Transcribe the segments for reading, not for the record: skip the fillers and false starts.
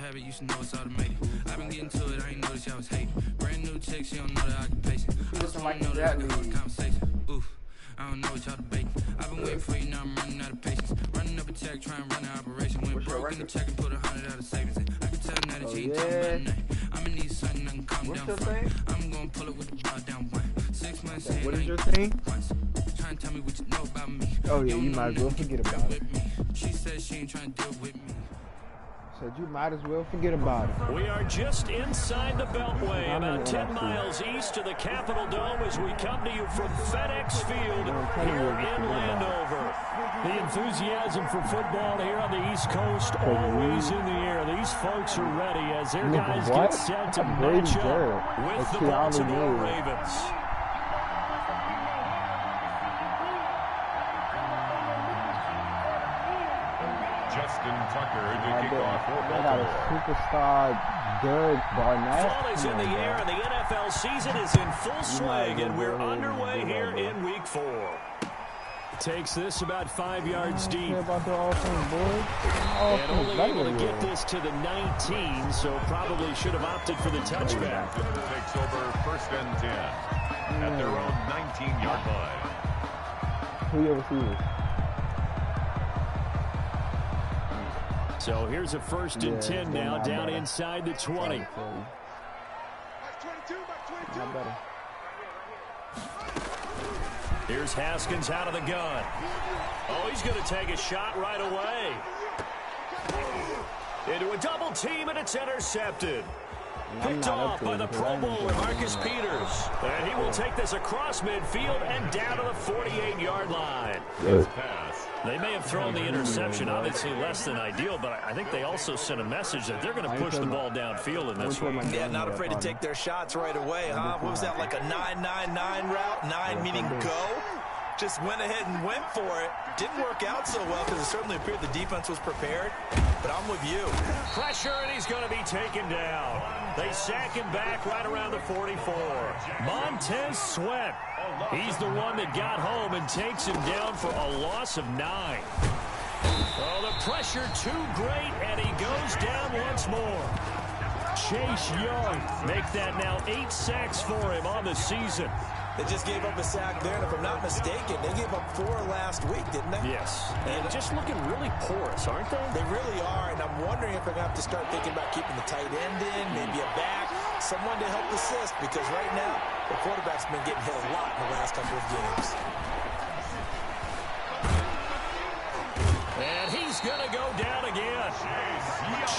habit, you should know it's automated. I've been getting to it, I ain't noticed y'all was hating. Brand new chick, she don't know the occupation. I just wanna know that I can hold a conversation. Oof, I don't know what y'all debating. I've been waiting for you, now I'm running out of patience. Running up a check, trying to run an operation. Went broke in the check and put 100 out of savings in. I can tell now that you ain't talking about nothing. I'ma need something I can calm down from. I'm gonna pull it with the bar down one. 6 months in, what is your thing? Trying to tell me what you know about me. Oh yeah, you might as well forget about it. She said she ain't trying to deal with me. Said you might as well forget about it. We are just inside the Beltway, about 10 miles east of the Capitol Dome as we come to you from FedEx Field here in Landover. The enthusiasm for football here on the East Coast always in the air. These folks are ready as their guys get set to match up with the Baltimore Ravens. Justin Tucker to kick off for I got a superstar, Derek Barnett. Fall is in the air, and the NFL season is in full swing, and we're underway here in Week 4. Takes this about 5 yards deep. About the offense, boys. And only able to get this to the 19, so probably should have opted for the touchback. Takes over 1st and 10 at their own 19-yard line. Who you ever see this? So here's a 1st and 10 now, down inside the 20. Here's Haskins out of the gun. Oh, he's going to take a shot right away. Into a double team, and it's intercepted. Picked off by the Pro Bowler, Marcus Peters. And he will take this across midfield and down to the 48-yard line. They may have thrown the interception, obviously less than ideal, but I think they also sent a message that they're going to push the ball downfield in this one. Yeah, not afraid to take their shots right away, huh? What was that, like a 9-9-9 route? 9 meaning go? Just went ahead and went for it. Didn't work out so well because it certainly appeared the defense was prepared, but I'm with you. Pressure, and he's going to be taken down. They sack him back right around the 44. Montez Sweat. He's the one that got home and takes him down for a loss of 9. Oh, the pressure too great, and he goes down once more. Chase Young make that now 8 sacks for him on the season. They just gave up a sack there, and if I'm not mistaken, they gave up 4 last week, didn't they? Yes. And just looking really porous, aren't they? They really are, and I'm wondering if they're going to have to start thinking about keeping the tight end in, maybe a back, someone to help assist, because right now, the quarterback's been getting hit a lot in the last couple of games. And he's going to go down again.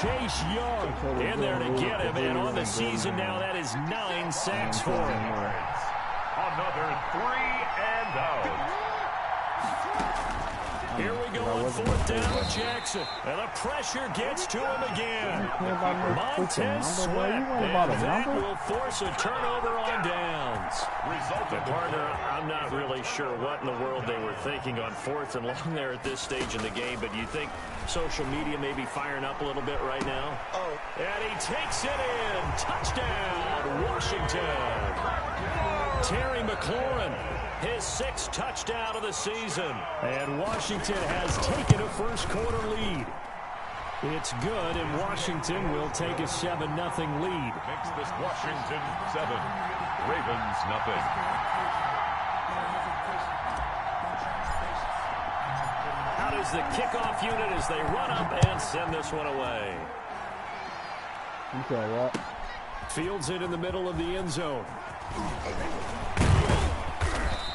Chase Young in there to get him, and on the season now, that is 9 sacks for him. Another 3 and out. Here we go on 4th down with Jackson. And the pressure gets to him again. Montez Sweat. And that will force a turnover on downs. Partner, I'm not really sure what in the world they were thinking on 4th and long there at this stage in the game, but you think social media may be firing up a little bit right now? Oh. And he takes it in. Touchdown, Washington. Terry McLaurin, his 6th touchdown of the season. And Washington has taken a first-quarter lead. It's good, and Washington will take a 7-0 lead. Makes this Washington 7, Ravens nothing. How does the kickoff unit as they run up and send this one away? Okay, right. Fields it in the middle of the end zone.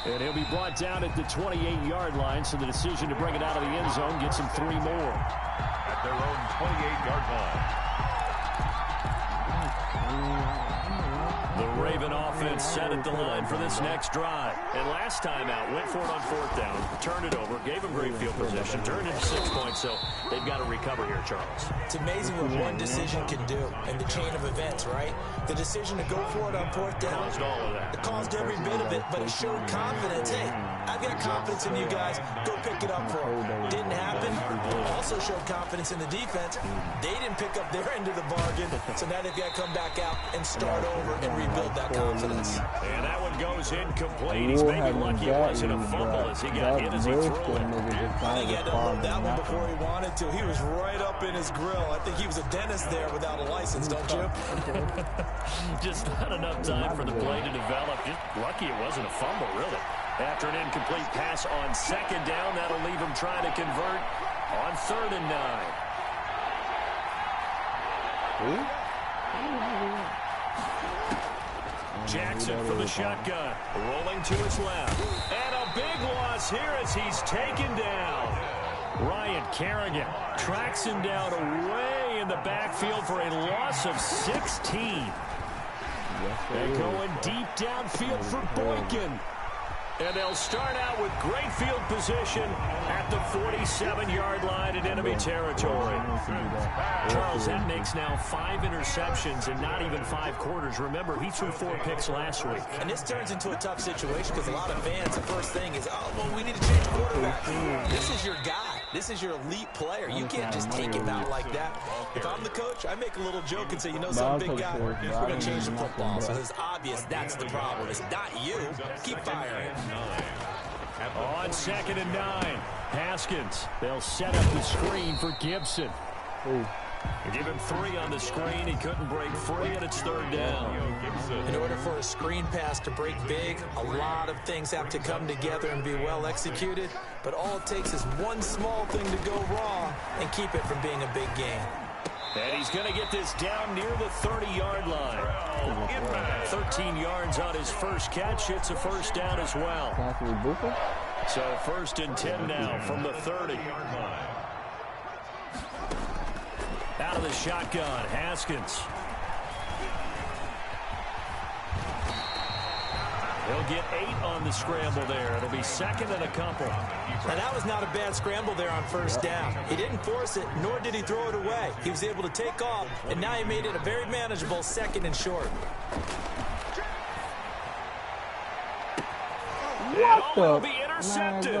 And he'll be brought down at the 28-yard line, so the decision to bring it out of the end zone gets him 3 more. At their own 28-yard line. The Raven offense set at the line for this next drive. And last time out, went for it on 4th down, turned it over, gave him great field position, turned into 6 points, so they've got to recover here, Charles. It's amazing what one decision can do in the chain of events, right? The decision to go for it on 4th down. Caused all of that. It caused every bit of it, but it showed confidence. Hey, I've got confidence in you guys. Go pick it up for them. Didn't happen. also showed confidence in the defense. They didn't pick up their end of the bargain, so now they've got to come back out and start over and rebuild that confidence. And that one goes incomplete. He's maybe lucky it wasn't a fumble as he got hit as he threw it. I think he had to unload that one before he wanted to. He was right up in his grill. I think he was a dentist there without a license, don't you? Just not enough time for the play to develop. Just lucky it wasn't a fumble, really. After an incomplete pass on second down, that'll leave him trying to convert on 3rd and 9. Jackson for the shotgun, rolling to his left. And a big loss here as he's taken down. Ryan Kerrigan tracks him down away in the backfield for a loss of 16. And going deep downfield for Boykin. And they'll start out with great field position at the 47-yard line in enemy territory. Charles, that makes now 5 interceptions in not even 5 quarters. Remember, he threw 4 picks last week. And this turns into a tough situation because a lot of fans, the first thing is, oh, well, we need to change quarterback. This is your guy. This is your elite player. You can't just take him out like that. If I'm the coach, I make a little joke and say, you know something, big guy, we're going to change the football. So it's obvious that's the problem. It's not you. Keep firing. On 2nd and 9, Haskins. They'll set up the screen for Gibson. Give him 3 on the screen. He couldn't break free, and it's 3rd down. In order for a screen pass to break big, a lot of things have to come together and be well executed. But all it takes is one small thing to go wrong and keep it from being a big game. And he's going to get this down near the 30-yard line. 13 yards on his first catch. It's a first down as well. So 1st and 10 now from the 30. Out of the shotgun, Haskins. He'll get 8 on the scramble there. It'll be 2nd and a couple. Now, that was not a bad scramble there on 1st down. He didn't force it, nor did he throw it away. He was able to take off, and now he made it a very manageable 2nd and short. What will the? be intercepted.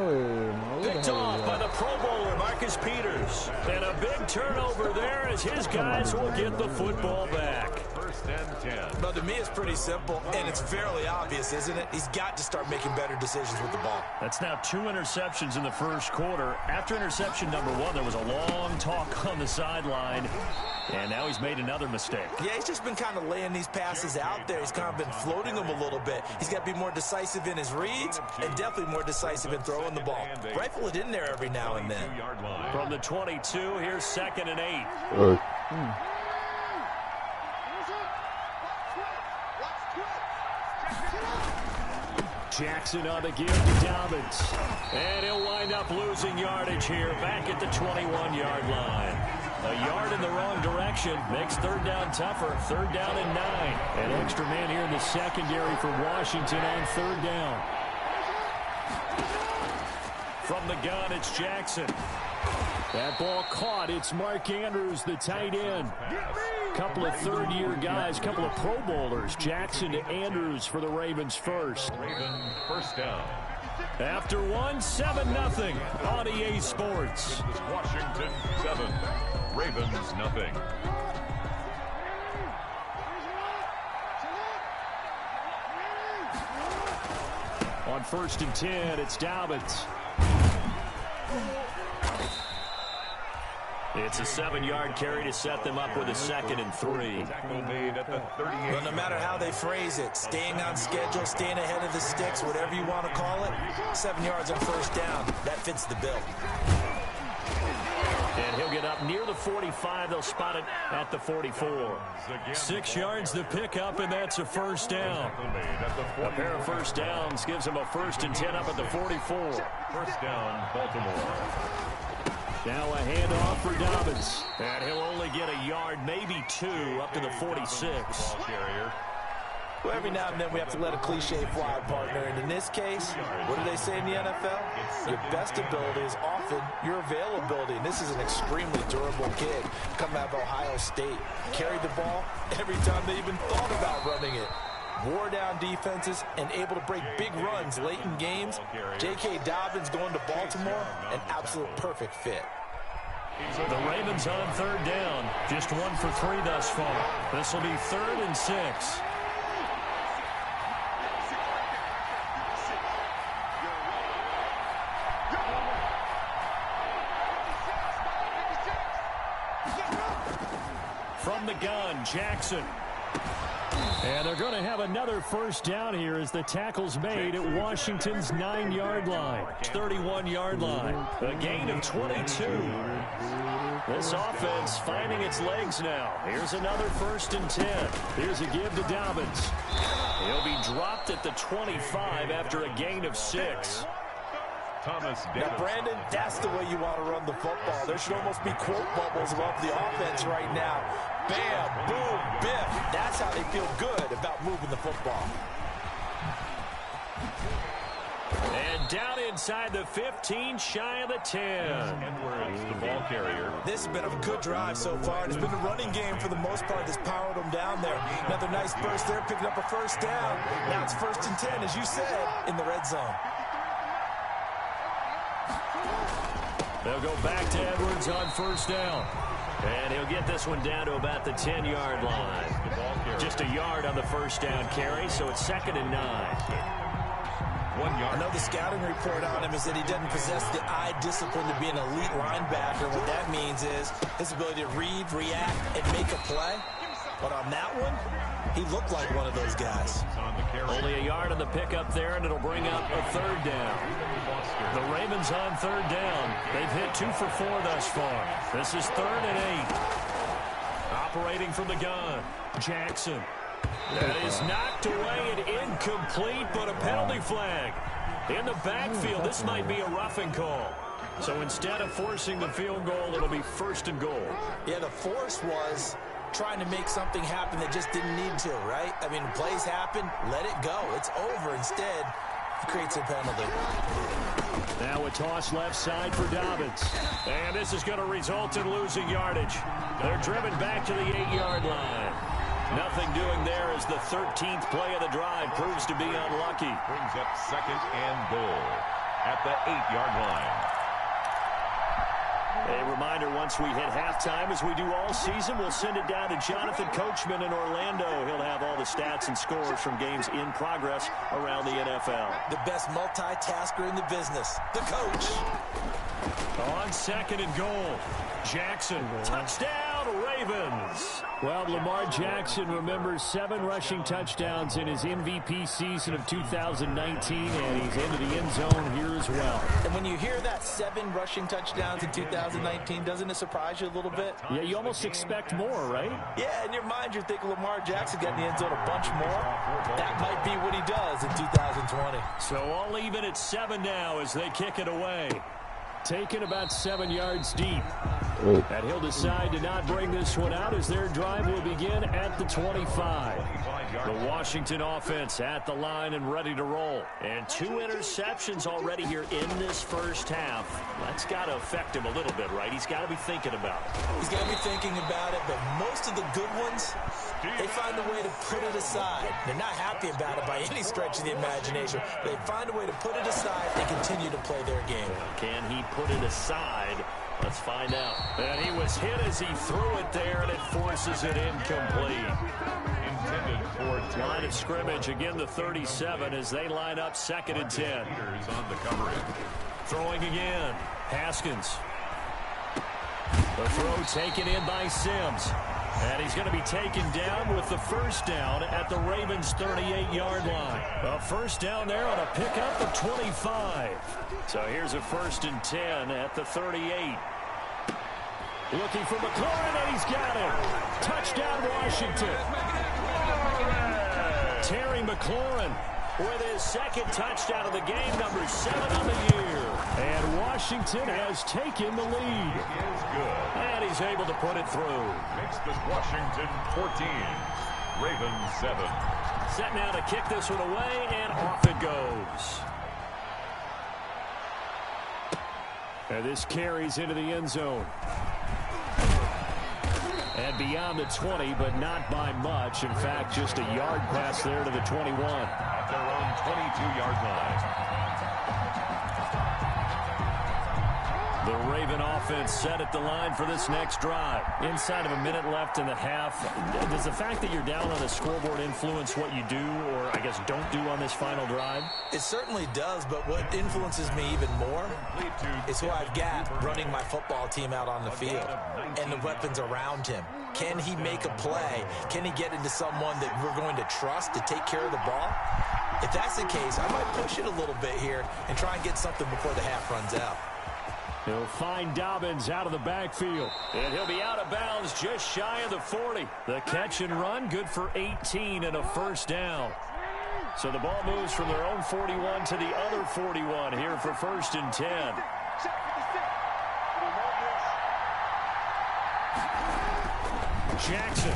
Picked off by the Pro Bowler, Marcus Peters. And a big turnover there as his guys will get the football back. 1st and 10. But to me, it's pretty simple, and it's fairly obvious, isn't it? He's got to start making better decisions with the ball. That's now 2 interceptions in the first quarter. After interception number 1, there was a long talk on the sideline, and now he's made another mistake. Yeah, he's just been kind of laying these passes out there. He's kind of been floating them a little bit. He's got to be more decisive in his reads and definitely more decisive in throwing the ball. Rifle it in there every now and then. From the 22, here's 2nd and 8. Jackson on the give to Dobbins. And he'll wind up losing yardage here back at the 21-yard line. A yard in the wrong direction makes 3rd down tougher. 3rd down and 9. An extra man here in the secondary for Washington on 3rd down. From the gun, it's Jackson. That ball caught. It's Mark Andrews, the tight end. Couple of 3rd-year guys, couple of Pro Bowlers. Jackson to Andrews for the Ravens first. Ravens 1st down. After 1, 7-0 on EA Sports. Washington 7. Ravens nothing. On 1st and 10, it's Dobbins. It's a 7-yard carry to set them up with a 2nd and 3. Tackle made at the 38. Well, no matter how they phrase it, staying on schedule, staying ahead of the sticks, whatever you want to call it, 7 yards on 1st down, that fits the bill. And he'll get up near the 45. They'll spot it at the 44. 6 yards the pickup, and that's a 1st down. A pair of 1st downs gives him a 1st and 10 up at the 44. 1st down, Baltimore. Now a handoff for Dobbins. And he'll only get a yard, maybe 2, up to the 46. Ball carrier. Well, every now and then we have to let a cliche fly, partner. And in this case, what do they say in the NFL? Your best ability is often your availability. And this is an extremely durable kid coming out of Ohio State. Carried the ball every time they even thought about running it. Wore down defenses and able to break big runs late in games. J.K. Dobbins going to Baltimore, an absolute perfect fit. The Ravens on third down. Just 1 for 3 thus far. This will be 3rd and 6. From the gun, Jackson. And they're going to have another first down here as the tackle's made at Washington's 9-yard line. 31-yard line. A gain of 22. This offense finding its legs now. Here's another 1st and 10. Here's a give to Dobbins. He'll be dropped at the 25 after a gain of 6. Now, Brandon, that's the way you want to run the football. There should almost be quote bubbles above the offense right now. Bam, boom, biff. That's how they feel good about moving the football. And down inside the 15, shy of the 10. Edwards, the ball carrier. This has been a good drive so far. It's been a running game for the most part that's powered them down there. Another nice burst there, picking up a first down. Now it's 1st and 10, as you said, in the red zone. They'll go back to Edwards on 1st down. And he'll get this one down to about the 10-yard line. Just a yard on the 1st down carry, so it's 2nd and 9. 1 yard. I know the scouting report on him is that he doesn't possess the eye discipline to be an elite linebacker. What that means is his ability to read, react, and make a play. But on that one, he looked like one of those guys. Only a yard on the pickup there, and it'll bring up a 3rd down. The Ravens on 3rd down. They've hit 2 for 4 thus far. This is 3rd and 8. Operating from the gun, Jackson. That is knocked away and incomplete, but a penalty flag. In the backfield, this might be a roughing call. So instead of forcing the field goal, it'll be 1st and goal. Yeah, the force was trying to make something happen that just didn't need to, right? I mean, plays happen, let it go. It's over. Instead, it creates a penalty. Now a toss left side for Dobbins. And this is going to result in losing yardage. They're driven back to the 8-yard line. Nothing doing there as the 13th play of the drive proves to be unlucky. Brings up 2nd and goal at the 8-yard line. A reminder, once we hit halftime, as we do all season, we'll send it down to Jonathan Coachman in Orlando. He'll have all the stats and scores from games in progress around the NFL. The best multitasker in the business, the coach. On 2nd and goal, Jackson, touchdown, Ravens. Well, Lamar Jackson remembers 7 rushing touchdowns in his MVP season of 2019, and he's into the end zone here as well. And when you hear that 7 rushing touchdowns in 2019, doesn't it surprise you a little bit? Yeah, you almost expect more, right? Yeah, in your mind, you're thinking Lamar Jackson got in the end zone a bunch more. That might be what he does in 2020. So all even at 7 now as they kick it away. Taken about 7 yards deep. And he'll decide to not bring this one out as their drive will begin at the 25. The Washington offense at the line and ready to roll. And 2 interceptions already here in this first half. That's got to affect him a little bit, right? He's got to be thinking about it. He's got to be thinking about it, but most of the good ones, they find a way to put it aside. They're not happy about it by any stretch of the imagination. They find a way to put it aside and continue to play their game. Can he put it aside? Let's find out. And he was hit as he threw it there, and it forces it incomplete. Intended for Line of scrimmage, again the 37 as they line up 2nd and 10. Peters on the coverage. Throwing again, Haskins. The throw taken in by Sims. And he's going to be taken down with the first down at the Ravens' 38-yard line. A first down there on a pickup of 25. So here's a 1st and 10 at the 38. Looking for McLaurin, and he's got it. Touchdown, Washington. Terry McLaurin with his 2nd touchdown of the game, number 7 on the year. And Washington has taken the lead. Is good. And he's able to put it through. Makes this Washington 14. Ravens 7. Set now to kick this one away, and off it goes. And this carries into the end zone. And beyond the 20, but not by much. In fact, just a yard pass there to the 21. At their own 22-yard line. The Raven offense set at the line for this next drive. Inside of a minute left in the half, does the fact that you're down on the scoreboard influence what you do or, I guess, don't do on this final drive? It certainly does, but what influences me even more is who I've got running my football team out on the field and the weapons around him. Can he make a play? Can he get into someone that we're going to trust to take care of the ball? If that's the case, I might push it a little bit here and try and get something before the half runs out. He'll find Dobbins out of the backfield. And he'll be out of bounds just shy of the 40. The catch and run, good for 18 and a first down. So the ball moves from their own 41 to the other 41 here for 1st and 10. Jackson.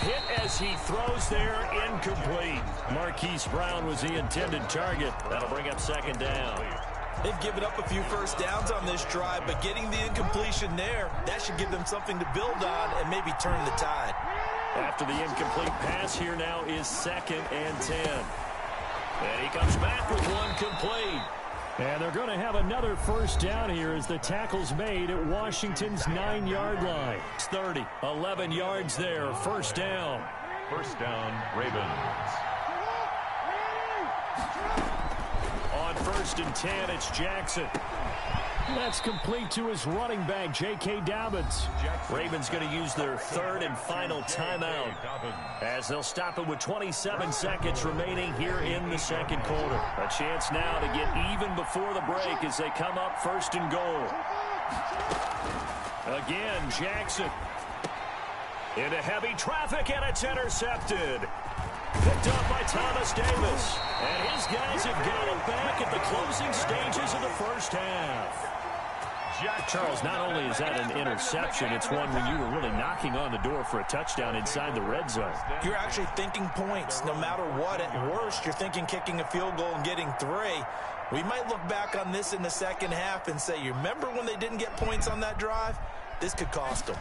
Hit as he throws there, incomplete. Marquise Brown was the intended target. That'll bring up 2nd down. They've given up a few first downs on this drive, but getting the incompletion there, that should give them something to build on and maybe turn the tide. After the incomplete pass, here now is 2nd and 10. And he comes back with one complete. And they're going to have another first down here as the tackle's made at Washington's 9-yard line. It's 30, 11 yards there, first down. First down, Ravens. On 1st and 10, it's Jackson. That's complete to his running back, J.K. Dobbins. Ravens going to use their 3rd and final timeout as they'll stop it with 27 seconds remaining here in the 2nd quarter. A chance now to get even before the break as they come up 1st and goal. Again, Jackson. Into heavy traffic, and it's intercepted. Picked up by Thomas Davis. And his guys have got it back at the closing stages of the first half. Charles, not only is that an interception, it's one when you were really knocking on the door for a touchdown inside the red zone. You're actually thinking points. No matter what, at worst, you're thinking kicking a field goal and getting 3. We might look back on this in the second half and say, you remember when they didn't get points on that drive? This could cost them.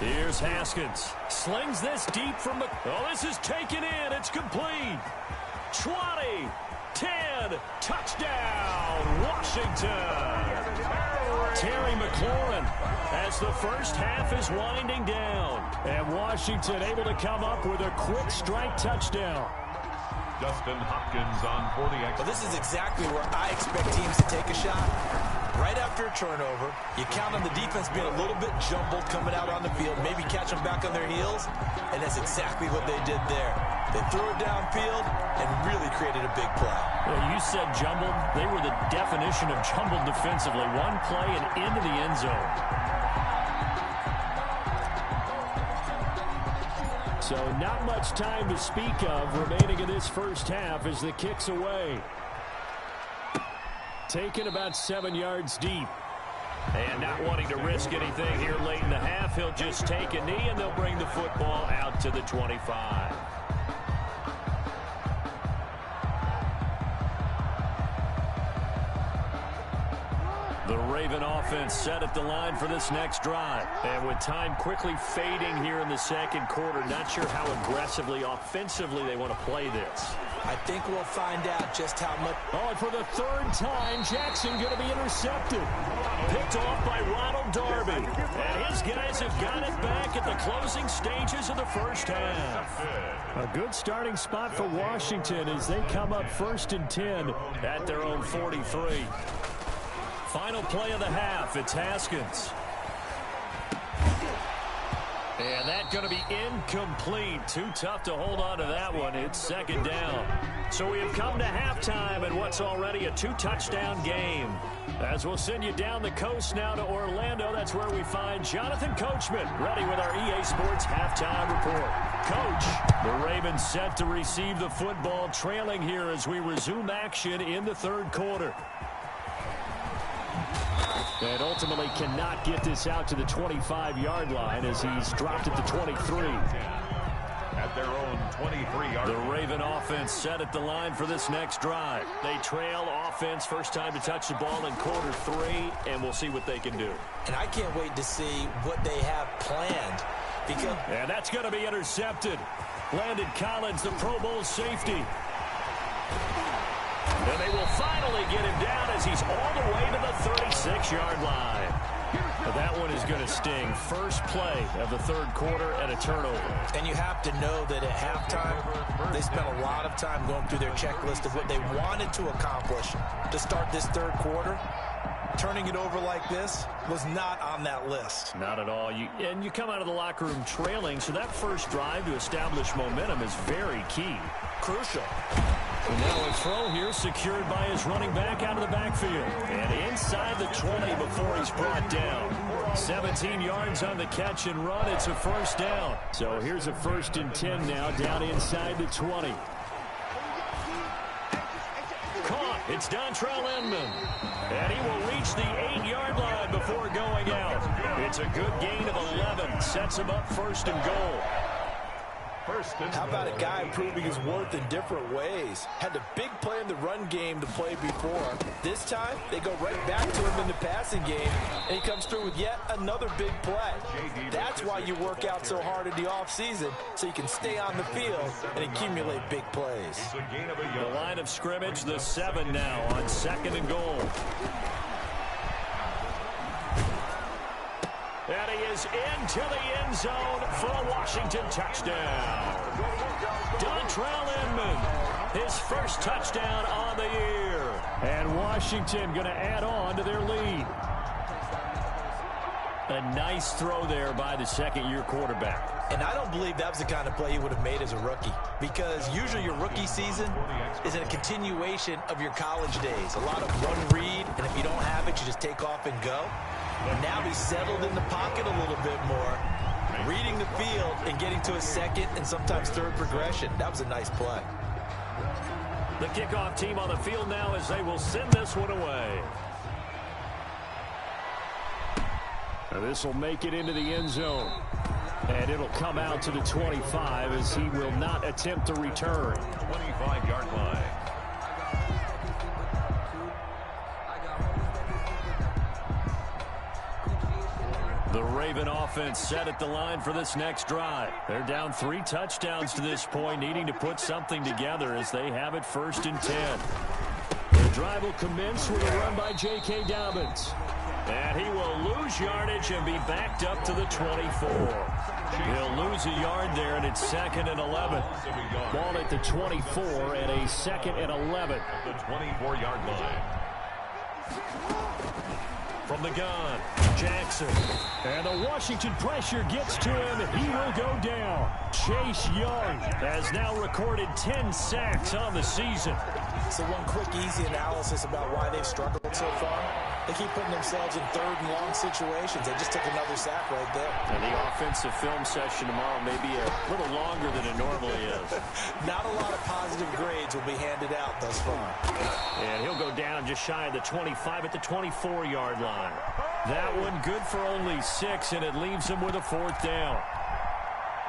Here's Haskins. Slings this deep from the... Oh, this is taken in. It's complete. 20, 10, touchdown, Washington. Terry McLaurin as the first half is winding down. And Washington able to come up with a quick strike touchdown. Dustin Hopkins on for the extra. Well, this is exactly where I expect teams to take a shot. Right after a turnover, you count on the defense being a little bit jumbled coming out on the field, maybe catch them back on their heels, and that's exactly what they did there. They threw it downfield and really created a big play. Well, you said jumbled. They were the definition of jumbled defensively. One play and into the end zone. So not much time to speak of remaining in this first half as the kick's away. Taken about 7 yards deep. And not wanting to risk anything here late in the half, he'll just take a knee and they'll bring the football out to the 25. The Raven offense set at the line for this next drive. And with time quickly fading here in the 2nd quarter, not sure how aggressively, offensively they want to play this. I think we'll find out just how much. Oh, and for the 3rd time, Jackson going to be intercepted. Picked off by Ronald Darby. And his guys have got it back at the closing stages of the first half. A good starting spot for Washington as they come up 1st and 10 at their own 43. Final play of the half, it's Haskins. And that's going to be incomplete. Too tough to hold on to that one. It's 2nd down. So we have come to halftime in what's already a 2-touchdown game. As we'll send you down the coast now to Orlando, that's where we find Jonathan Coachman ready with our EA Sports halftime report. Coach, the Ravens set to receive the football, trailing here as we resume action in the 3rd quarter. And ultimately cannot get this out to the 25-yard line as he's dropped at the 23. At their own 23-yard. The Raven offense set at the line for this next drive. They trail offense, first time to touch the ball in quarter 3, and we'll see what they can do. And I can't wait to see what they have planned. And that's going to be intercepted. Landon Collins, the Pro Bowl safety. And they will finally get him down as he's all the way to the 36-yard line. But that one is going to sting. First play of the third quarter and a turnover. And you have to know that at halftime, they spent a lot of time going through their checklist of what they wanted to accomplish to start this third quarter. Turning it over like this was not on that list. Not at all. And you come out of the locker room trailing, so that first drive to establish momentum is very key. Crucial. And now a throw here secured by his running back out of the backfield. And inside the 20 before he's brought down. 17 yards on the catch and run. It's a first down. So here's a 1st and 10 now down inside the 20. Caught. It's Dontrell Inman. And he will reach the 8-yard line before going out. It's a good gain of 11. Sets him up 1st and goal. How about a guy proving his worth in different ways? Had the big play in the run game to play before. This time, they go right back to him in the passing game, and he comes through with yet another big play. That's why you work out so hard in the offseason, so you can stay on the field and accumulate big plays. The line of scrimmage, the 7 now on 2nd and goal. And he is into the end zone for a Washington touchdown. Dontrell Inman, his first touchdown on the year. And Washington going to add on to their lead. A nice throw there by the second-year quarterback. And I don't believe that was the kind of play he would have made as a rookie, because usually your rookie season is a continuation of your college days. A lot of run read, and if you don't have it, you just take off and go. And now he's settled in the pocket a little bit more, reading the field and getting to a second and sometimes third progression. That was a nice play. The kickoff team on the field now as they will send this one away. Now this will make it into the end zone. And it'll come out to the 25 as he will not attempt to return. 25-yard line. The Raven offense set at the line for this next drive. They're down 3 touchdowns to this point, needing to put something together as they have it 1st and 10. The drive will commence with a run by J.K. Dobbins. And he will lose yardage and be backed up to the 24. He'll lose a yard there, and it's 2nd and 11. Ball at the 24 and a 2nd and 11. The 24-yard line. From the gun, Jackson. And the Washington pressure gets to him. He will go down. Chase Young has now recorded 10 sacks on the season. So one quick, easy analysis about why they've struggled so far. They keep putting themselves in 3rd and long situations. They just took another sack right there. And the offensive film session tomorrow may be a little longer than it normally is. Not a lot of positive grades will be handed out thus far. And he'll go down just shy of the 25 at the 24-yard line. That one good for only 6, and it leaves him with a 4th down.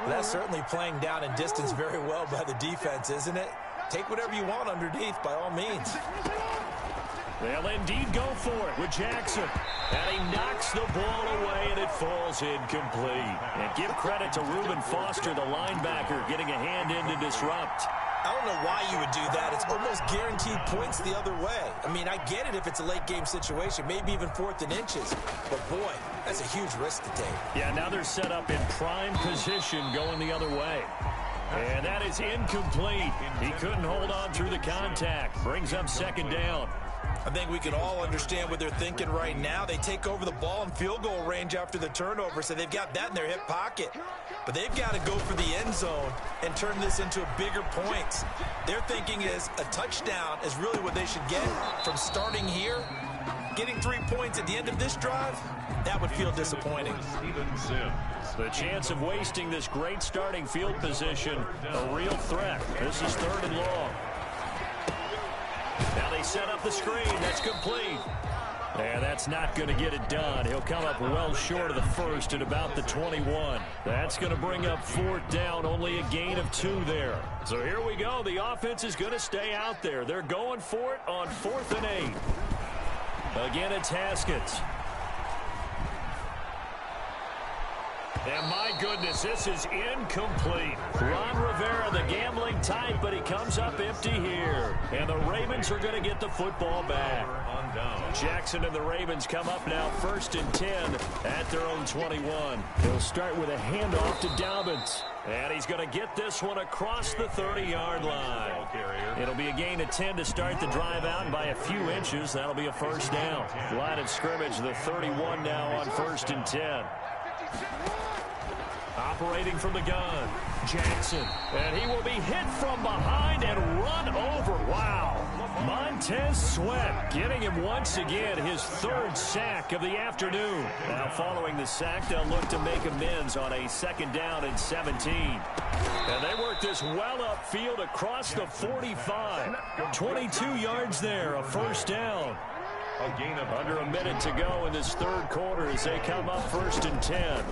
Well, that's certainly playing down in distance very well by the defense, isn't it? Take whatever you want underneath, by all means. They'll indeed go for it with Jackson. And he knocks the ball away, and it falls incomplete. And give credit to Reuben Foster, the linebacker, getting a hand in to disrupt. I don't know why you would do that. It's almost guaranteed points the other way. I mean, I get it if it's a late-game situation, maybe even 4th and inches. But, boy, that's a huge risk to take. Yeah, now they're set up in prime position going the other way. And that is incomplete. He couldn't hold on through the contact. Brings up 2nd down. I think we can all understand what they're thinking right now. They take over the ball in field goal range after the turnover, so they've got that in their hip pocket. But they've got to go for the end zone and turn this into a bigger points. Their thinking is a touchdown is really what they should get from starting here. Getting 3 points at the end of this drive, that would feel disappointing. The chance of wasting this great starting field position, a real threat. This is 3rd and long. Now they set up the screen. That's complete. And that's not going to get it done. He'll come up well short of the 1st at about the 21. That's going to bring up 4th down, only a gain of 2 there. So here we go. The offense is going to stay out there. They're going for it on 4th and 8. Again, it's Haskins. And my goodness, this is incomplete. Ron Rivera, the gambling type, but he comes up empty here. And the Ravens are going to get the football back. Jackson and the Ravens come up now 1st and 10 at their own 21. He'll start with a handoff to Dobbins. And he's going to get this one across the 30-yard line. It'll be a gain of 10 to start the drive out, and by a few inches, that'll be a first down. Line of scrimmage, the 31 now on 1st and 10. Operating from the gun, Jackson. And he will be hit from behind and run over. Wow. Montez Sweat getting him once again his 3rd sack of the afternoon. Now following the sack, they'll look to make amends on a 2nd down and 17. And they work this well upfield across the 45. 22 yards there, a first down. A gain of under a minute to go in this 3rd quarter as they come up 1st and 10.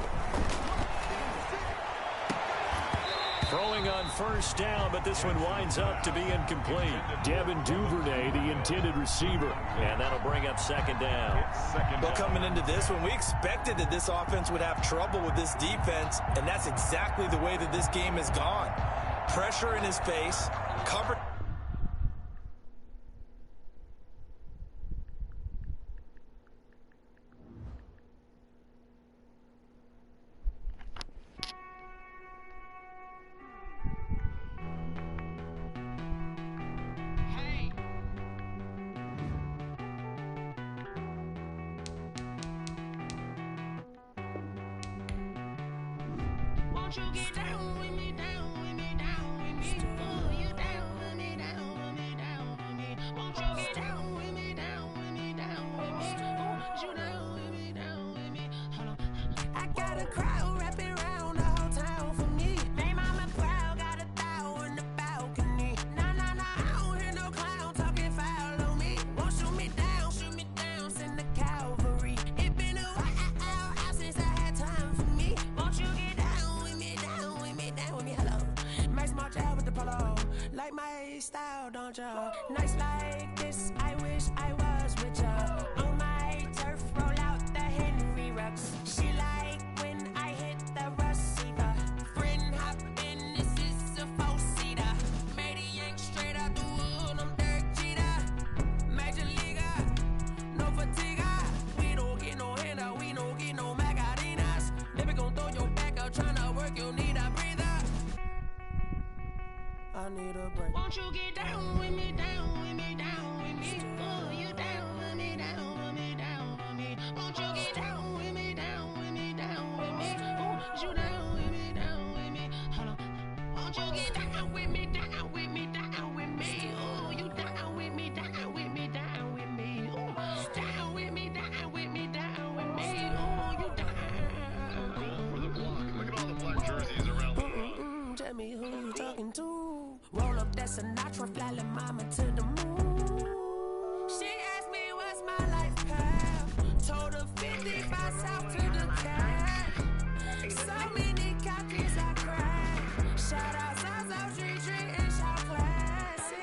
Throwing on first down, but this one winds up to be incomplete. Devin Duvernay, the intended receiver. And that'll bring up 2nd down. Well, coming into this one, we expected that this offense would have trouble with this defense, and that's exactly the way that this game has gone. Pressure in his face, cover. Won't you get down with me, down with me, down with me? Oh, you down with me, down with me, down with me. Won't you get down with me, down with me, down with me? Oh, you down with me, down with me? Hold on. I got a crowd wrapping around the whole town for me. They mama proud, got a thou in the balcony. Nah, nah, nah, I don't hear no clown talking foul on me. Won't shoot me down, send the cavalry. It been a while since I had time for me. Won't you get down with me, down with me, down with me? Hello. Nice march out with the polo. Like my style, don't ya? Nice like this, I wish I was with ya. On my turf, roll out the Henry Rux. She like when I hit the receiver. Friend hop in, this is a four-seater. Made a yank straight out the wood, I'm Derek Jeter. Major leaguer, no fatigue. We don't get no handout, we don't get no Magarinas. Never gon' throw your back out, tryna work, you need a breather. I need a break. Won't you get down with me, down with me, down with me? Oh, you down with me, down with me, down with me? Won't you get down with me, down with me, down with me? Oh, you down with me, down with me? Hold on. Won't you get down with me, down with me, down with me? Oh, you down with me, down with me, down with me? Oh, down with me, down with me, down with me? Oh, you down. for the block. Look at all the black jerseys around the room. Tell me who you talking to. Roll up that Sinatra, fly la mama to the moon. She asked me what's my life path. Told her 55 south to the cat. So many copies I cried. Shout out South South Street and shout classic.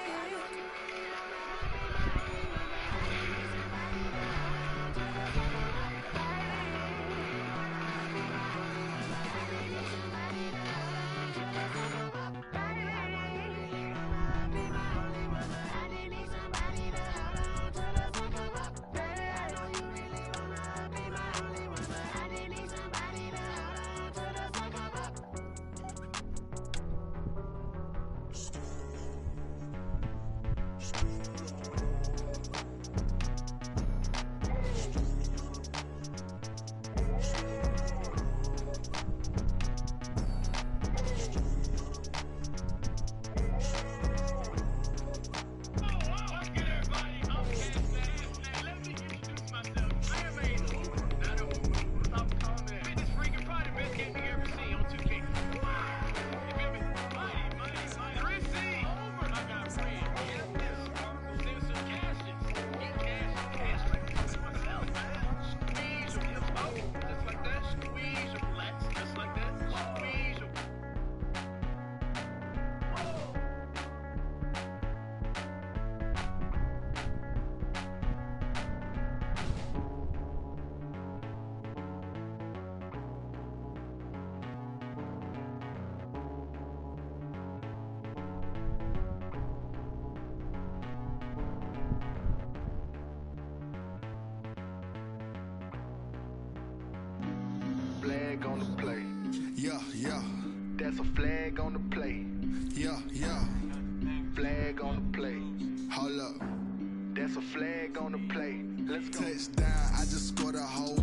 flag on the play. Yeah, yeah. That's a flag on the play. Yeah, yeah. Flag on the play. Hold up. That's a flag on the play. Let's go. Touchdown, I just scored a whole